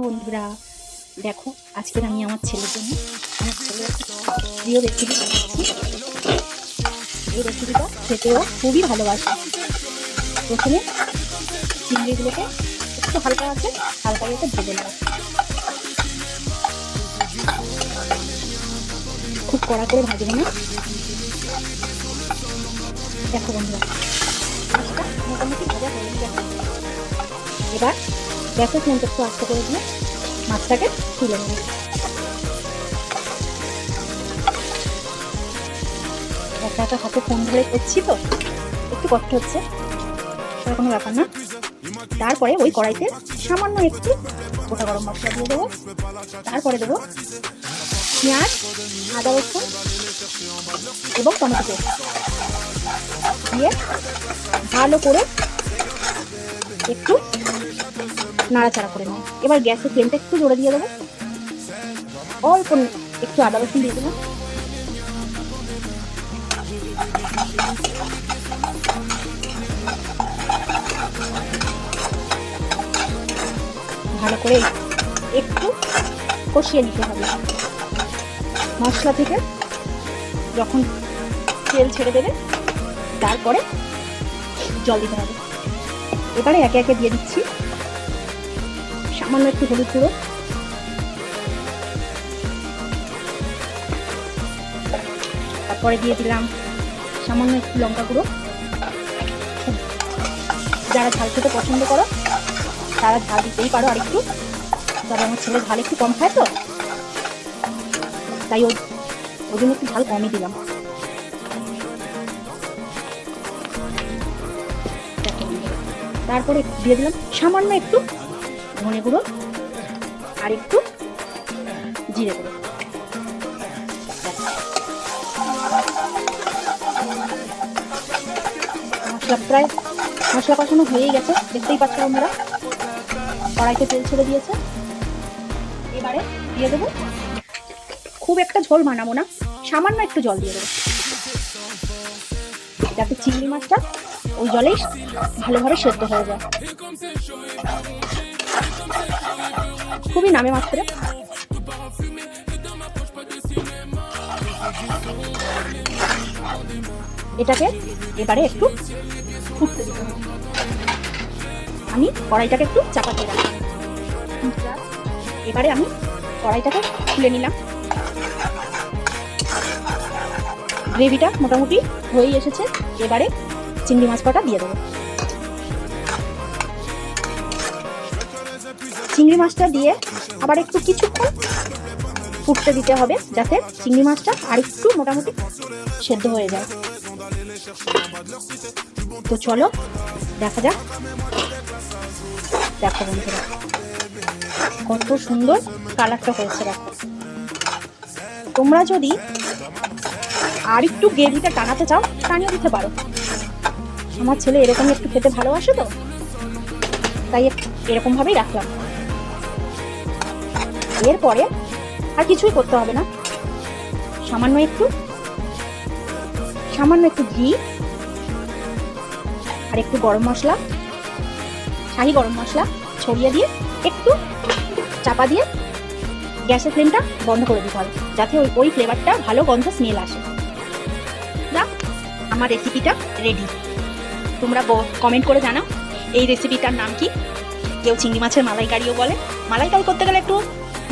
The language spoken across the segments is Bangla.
বন্ধুরা দেখো, আজকে আমি আমার ছেলের জন্য প্রিয় রেসিপি বানাচ্ছি। এই রেসিপিটা খেতেও খুবই ভালোবাসে। প্রথমে চিংড়িগুলোকে একটু হালকা ইয়েতে ভেজে নেব। খুব কড়া করে ভাজবো না। দেখো বন্ধুরা, মাছটা মোটামুটি ভাজা হয়ে গেছে। এবার গ্যাসের ফ্লেমটা একটু আস্তে করে দিয়ে মাছটাকে তুলে নেব। একা একা হাতে ফোন ধরে করছি তো একটু কষ্ট হচ্ছে, তার কোনো ব্যাপার না। তারপরে ওই কড়াইতে সামান্য একটু গোটা গরম মশলা দিয়ে দেবো। তারপরে দেবো পেঁয়াজ, আদা রসুন এবং টমেটো পেস্ট দিয়ে ভালো করে একটু নাড়াচাড়া করে নেব। এবার গ্যাসের ফ্লেমটা একটু জোরে দিয়ে দেবো। অল্প একটু আদা রসুন দিয়ে দেবো। ভালো করে একটু কষিয়ে নিতে হবে। মশলা থেকে যখন তেল ছেড়ে দেবে তারপরে জল দিতে হবে। এবারে একে একে দিয়ে দিচ্ছি সামান্য একটু হলুদ গুঁড়ো, তারপরে দিয়ে দিলাম সামান্য একটু লঙ্কা গুঁড়ো। যারা ঝাল খেতে পছন্দ করো তারা ঝাল দিতেই পারো আর একটু, তবে আমার ছেলে ঝাল একটু কম খায় তো তাই ওই জন্য একটু ঝাল কমই দিলাম। তারপরে দিয়ে দিলাম সামান্য একটু ধনে গুঁড়ো আর একটু জিরে গুঁড়ো। মশলা কষানো হয়েই গেছে, দেখতেই পাচ্ছ আমরা কড়াইতে তেল ছেড়ে দিয়েছে। এবারে দিয়ে দেবো, খুব একটা ঝোল বানাবো না, সামান্য একটু জল দিয়ে দেবো যাতে চিংড়ি মাছটা ওই জলেই ভালোভাবে সেদ্ধ হয়ে যায়। খুবই নামে মাত্রে। এটাকে এবারে একটু ফুটতে দিতে হবে। আমি কড়াইটাকে একটু চাপা দিয়ে রাখলাম। এবারে আমি কড়াইটাকে তুলে নিলাম। গ্রেভিটা মোটামুটি হয়েই এসেছে। এবারে চিংড়ি মাছ কটা দিয়ে দেবো। চিংড়ি মাছটা দিয়ে আবার একটু কিছুক্ষণ ফুটতে দিতে হবে যাতে চিংড়ি মাছটা আর একটু মোটামুটি সেদ্ধ হয়ে যায়। তো চলো দেখা যাক। দেখো বন্ধুরা কত সুন্দর কালারটা হয়েছে। দেখো, তোমরা যদি আর একটু গ্রেভিটা টানাতে চাও টানিয়ে দিতে পারো। আমার ছেলে এরকম একটু খেতে ভালোবাসে তো তাই এরকম ভাবেই রাখলাম। এরপরে আর কিছুই করতে হবে না, সামান্য একটু ঘি আর একটু গরম মশলা, শাহি গরম মশলা ছড়িয়ে দিয়ে একটু চাপা দিয়ে গ্যাসের ফ্লেমটা বন্ধ করে দিতে হবে যাতে ওই ফ্লেভারটা ভালো গন্ধ স্মেল আসে। আমার রেসিপিটা রেডি। তোমরা কমেন্ট করে জানাও এই রেসিপিটার নাম কি। কেউ চিংড়ি মাছের মালাইকারিও বলে। মালাইকারি করতে গেলে একটু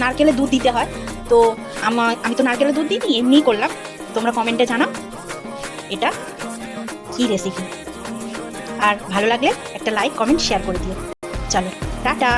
নারকেলের দুধ দিতে হয়, তো আমি তো নারকেলের দুধ দিইনি, এমনিই করলাম। তোমরা কমেন্টে জানাও এটা কি রেসিপি। আর ভালো লাগলে একটা লাইক কমেন্ট শেয়ার করে দিও। চলো টাটা।